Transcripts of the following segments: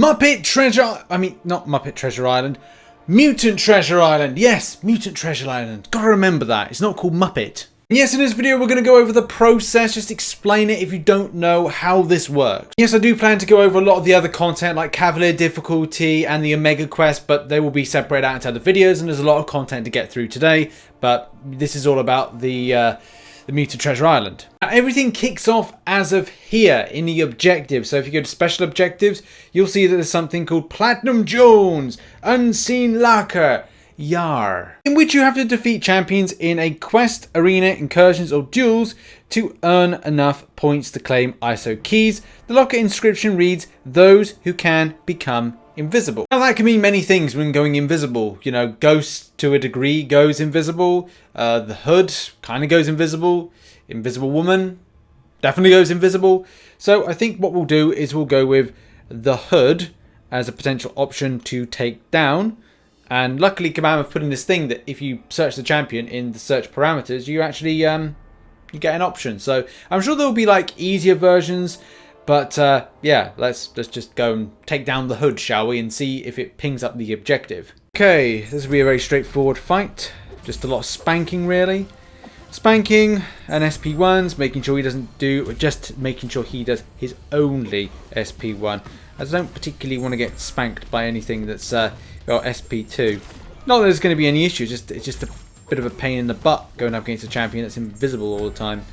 Muppet Treasure... I mean, not Muppet Treasure Island. Mutant Treasure Island. Yes, Mutant Treasure Island. Gotta remember that. It's not called Muppet. Yes, in this video we're going to go over the process, just explain it if you don't know how this works. Yes, I do plan to go over a lot of the other content like Cavalier difficulty and the Omega quest, but they will be separated out into other videos and there's a lot of content to get through today. But this is all about the Mutant Treasure Island. Now, everything kicks off as of here in the objectives. So if you go to special objectives, you'll see that there's something called Platinum Jones, Unseen Lacquer, Yar, in which you have to defeat champions in a quest, arena, incursions or duels to earn enough points to claim ISO keys. The locker inscription reads, "Those who can become invisible." Now that can mean many things when going invisible. You know, Ghost to a degree goes invisible. The Hood kind of goes invisible. Invisible Woman definitely goes invisible. So I think what we'll do is we'll go with the Hood as a potential option to take down. And luckily Kabam have put in this thing that if you search the champion in the search parameters, you actually you get an option. So I'm sure there will be like easier versions, but yeah, let's just go and take down the Hood, shall we, and see if it pings up the objective. Okay, this will be a very straightforward fight. Just a lot of spanking, really. Spanking and SP1s, making sure he doesn't do, just making sure he does his only SP1. As I don't particularly want to get spanked by anything that's well, SP2. Not that there's going to be any issues, it's just a bit of a pain in the butt going up against a champion that's invisible all the time.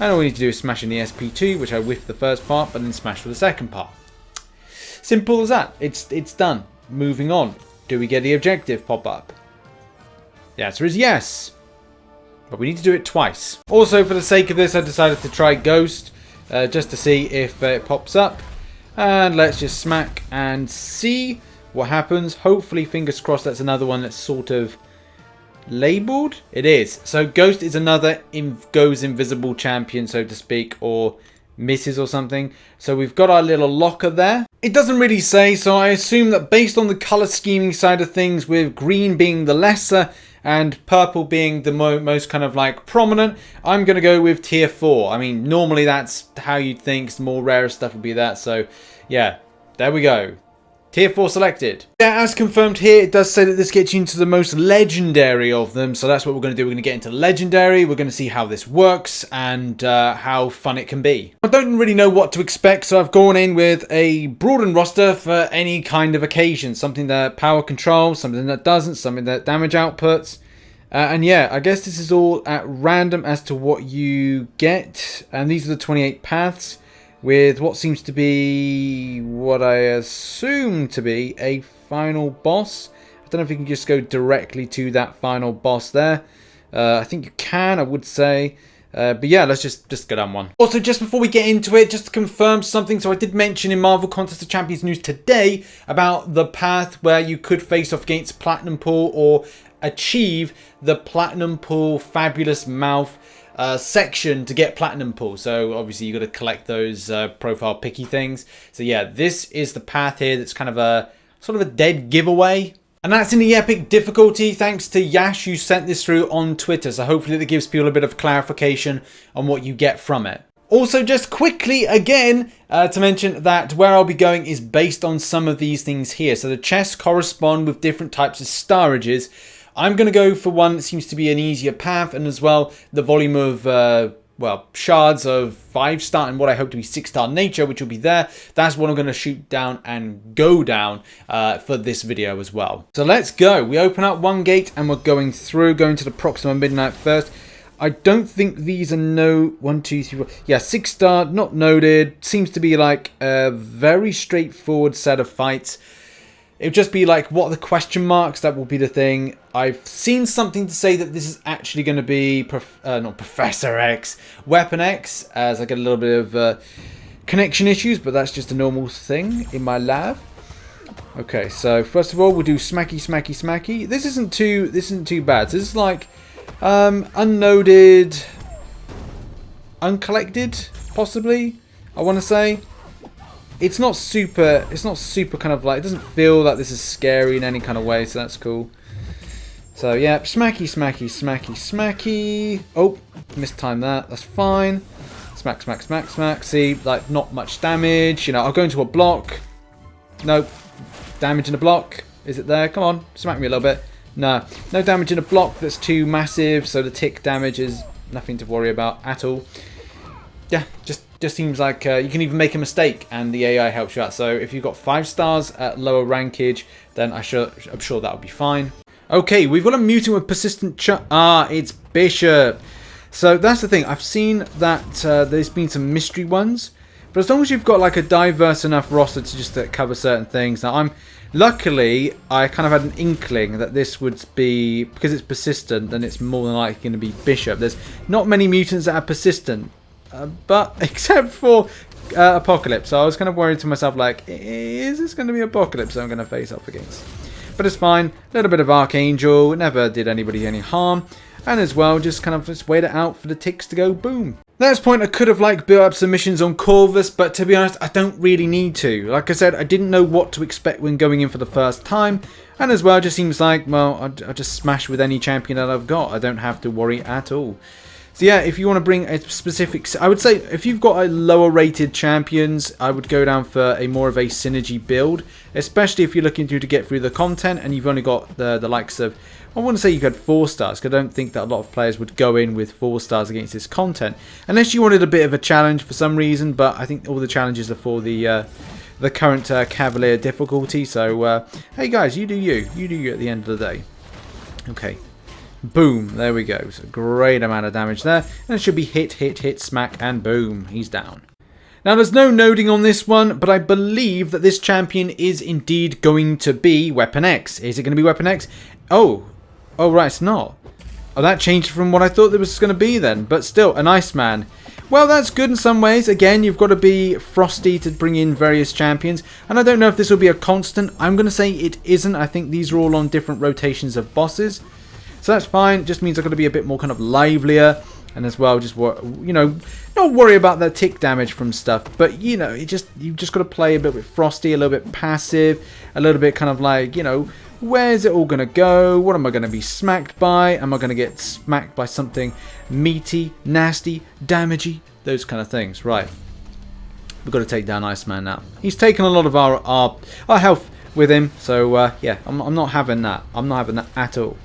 And all we need to do is smash in the SP2, which I whiffed the first part, but then smash for the second part. Simple as that. It's done. Moving on. Do we get the objective pop up? The answer is yes. But we need to do it twice. Also, for the sake of this, I decided to try Ghost, just to see if it pops up. And let's just smack and see what happens. Hopefully, fingers crossed, that's another one that's sort of labeled. It is. So Ghost is another goes invisible champion, so to speak, or misses or something. So we've got our little locker there. It doesn't really say, so I assume that based on the color scheming side of things, with green being the lesser and purple being the most kind of like prominent, I'm going to go with tier 4. I mean, normally that's how you'd think. Some more rare stuff would be that. So yeah, there we go. Tier 4 selected. Yeah, as confirmed here, it does say that this gets you into the most legendary of them. So that's what we're going to do. We're going to get into legendary. We're going to see how this works and how fun it can be. I don't really know what to expect, so I've gone in with a broadened roster for any kind of occasion. Something that power controls, something that doesn't, something that damage outputs. And yeah, I guess this is all at random as to what you get. And these are the 28 paths, with what seems to be what I assume to be a final boss. I don't know if you can just go directly to that final boss there. I think you can, I would say. But yeah, let's just go down one. Also, just before we get into it, just to confirm something. So I did mention in Marvel Contest of Champions news today about the path where you could face off against Platinumpool or achieve the Platinumpool Fabulous Mouth section to get Platinumpool. So obviously you got to collect those profile picky things. So yeah, this is the path here that's kind of a sort of a dead giveaway. And that's in the epic difficulty, thanks to Yash, who sent this through on Twitter. So hopefully that gives people a bit of clarification on what you get from it. Also, just quickly again to mention that where I'll be going is based on some of these things here. So the chests correspond with different types of starages. I'm going to go for one that seems to be an easier path, and as well the volume of well, shards of 5-star and what I hope to be 6-star nature, which will be there. That's what I'm going to shoot down and go down for this video as well. So let's go. We open up one gate and we're going through, going to the Proxima Midnight first. I don't think these are 1, 2, 3, 4. Yeah, 6-star, not noted. Seems to be like a very straightforward set of fights. It would just be like, what are the question marks? That will be the thing. I've seen something to say that this is actually going to be, not Professor X, Weapon X, as I get a little bit of connection issues, but that's just a normal thing in my lab. Okay, so first of all, we'll do smacky, smacky, smacky. This isn't too bad. So this is like unnoted, uncollected, possibly, I want to say. It's not super kind of like, it doesn't feel like this is scary in any kind of way, so that's cool. So yeah, smacky, smacky, smacky, smacky. Oh, mistimed that, that's fine. Smack, smack, smack, smack. See, like not much damage. You know, I'll go into a block. Nope. Damage in a block. Is it there? Come on. Smack me a little bit. No. No damage in a block that's too massive, so the tick damage is nothing to worry about at all. Yeah, just seems like you can even make a mistake and the AI helps you out. So if you've got 5 stars at lower rankage, then I'm sure that'll be fine. Okay, we've got a mutant with persistent it's Bishop. So that's the thing. I've seen that there's been some mystery ones, but as long as you've got like a diverse enough roster to just cover certain things. Now luckily, I kind of had an inkling that this would be, because it's persistent, then it's more than likely going to be Bishop. There's not many mutants that are persistent. But except for Apocalypse, so I was kind of worried to myself, like, is this going to be Apocalypse I'm going to face off against? But it's fine. A little bit of Archangel, never did anybody any harm, and as well, just kind of just wait it out for the ticks to go boom. At this point, I could have like built up submissions on Corvus, but to be honest, I don't really need to. Like I said, I didn't know what to expect when going in for the first time, and as well, it just seems like, well, I'll just smash with any champion that I've got. I don't have to worry at all. So yeah, if you want to bring a specific, I would say if you've got a lower rated champions, I would go down for a more of a synergy build, especially if you're looking to get through the content and you've only got the likes of, I wouldn't say you had 4 stars, because I don't think that a lot of players would go in with 4 stars against this content, unless you wanted a bit of a challenge for some reason, but I think all the challenges are for the current Cavalier difficulty, so hey guys, you do you at the end of the day. Okay. Boom, there we go. So great amount of damage there. And it should be hit, smack, and boom, he's down. Now there's no noding on this one, but I believe that this champion is indeed going to be Weapon X. Is it going to be Weapon X? Oh right, it's not. Oh, that changed from what I thought it was going to be then. But still, an Iceman. Well, that's good in some ways. Again, you've got to be frosty to bring in various champions. And I don't know if this will be a constant. I'm going to say it isn't. I think these are all on different rotations of bosses. So that's fine. It just means I've got to be a bit more kind of livelier. And as well, just, you know, not worry about the tick damage from stuff. But, you know, you've just got to play a bit with frosty, a little bit passive. A little bit kind of like, you know, where's it all going to go? What am I going to be smacked by? Am I going to get smacked by something meaty, nasty, damagey? Those kind of things. Right. We've got to take down Iceman now. He's taken a lot of our health with him. So, yeah, I'm not having that. I'm not having that at all.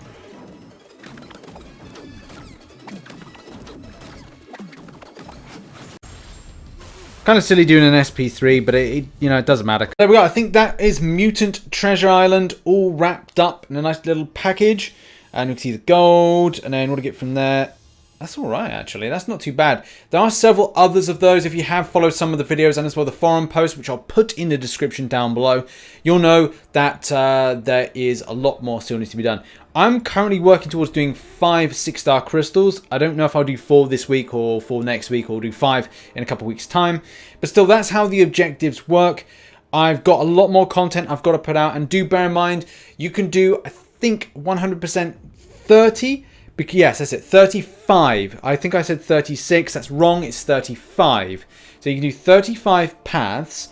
Kind of silly doing an SP3, but it you know, it doesn't matter. There we go. I think that is Mutant Treasure Island all wrapped up in a nice little package. And you can see the gold, and then what to get from there. That's all right, actually. That's not too bad. There are several others of those. If you have followed some of the videos and as well the forum posts, which I'll put in the description down below, you'll know that there is a lot more still needs to be done. I'm currently working towards doing 5 6-star crystals. I don't know if I'll do 4 this week or 4 next week, or do 5 in a couple of weeks' time. But still, that's how the objectives work. I've got a lot more content I've got to put out. And do bear in mind, you can do, I think, 100% 30. Yes, that's it, 35. I think I said 36. That's wrong. It's 35. So you can do 35 paths,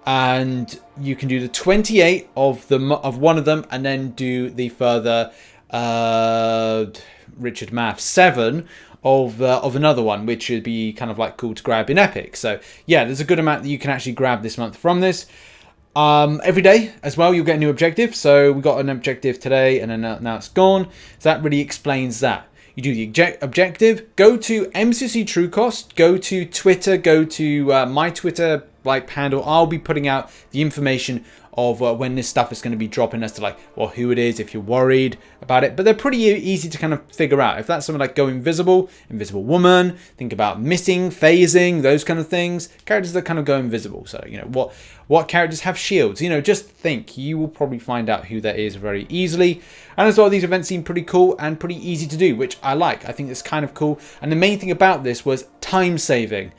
and you can do the 28 of one of them, and then do the further Richard Math 7 of another one, which would be kind of like cool to grab in Epic. So yeah, there's a good amount that you can actually grab this month from this. Every day as well, you'll get a new objective. So we got an objective today, and then now it's gone. So that really explains that. You do the objective, go to MCOC True Cost, go to Twitter, go to my Twitter handle. I'll be putting out the information of when this stuff is going to be dropping, as to like, well, who it is if you're worried about it. But they're pretty easy to kind of figure out. If that's something like Go Invisible, Invisible Woman, think about missing, phasing, those kind of things. Characters that kind of go invisible. So, you know, what characters have shields? You know, just think. You will probably find out who that is very easily. And as well, these events seem pretty cool and pretty easy to do, which I like. I think it's kind of cool. And the main thing about this was time saving.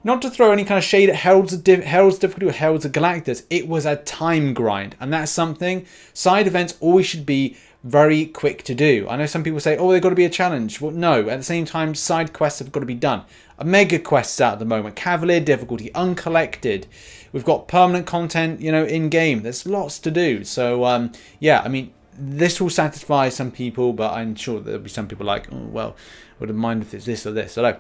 Not to throw any kind of shade at Herald's difficulty or Herald's of Galactus, it was a time grind. And that's something, side events always should be very quick to do. I know some people say, oh, they've got to be a challenge. Well, no, at the same time, side quests have got to be done. A mega quests out at the moment, Cavalier difficulty, uncollected. We've got permanent content, you know, in-game. There's lots to do. So, yeah, I mean, this will satisfy some people, but I'm sure there'll be some people like, oh, well, I wouldn't mind if it's this or this. So, no,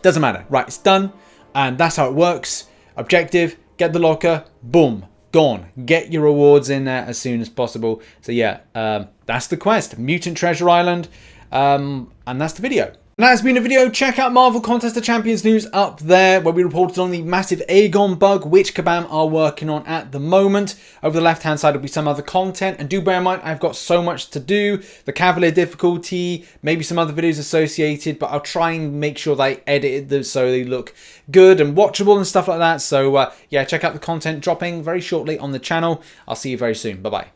doesn't matter. Right, it's done. And that's how it works. Objective, get the locker, boom. gone. Get your rewards in there as soon as possible. So yeah, that's the quest, Mutant Treasure Island, and that's the video. And that has been a video. Check out Marvel Contest of Champions news up there, where we reported on the massive Aegon bug, which Kabam are working on at the moment. Over the left-hand side will be some other content. And do bear in mind, I've got so much to do. The Cavalier difficulty, maybe some other videos associated, but I'll try and make sure that I edit them so they look good and watchable and stuff like that. So yeah, check out the content dropping very shortly on the channel. I'll see you very soon. Bye-bye.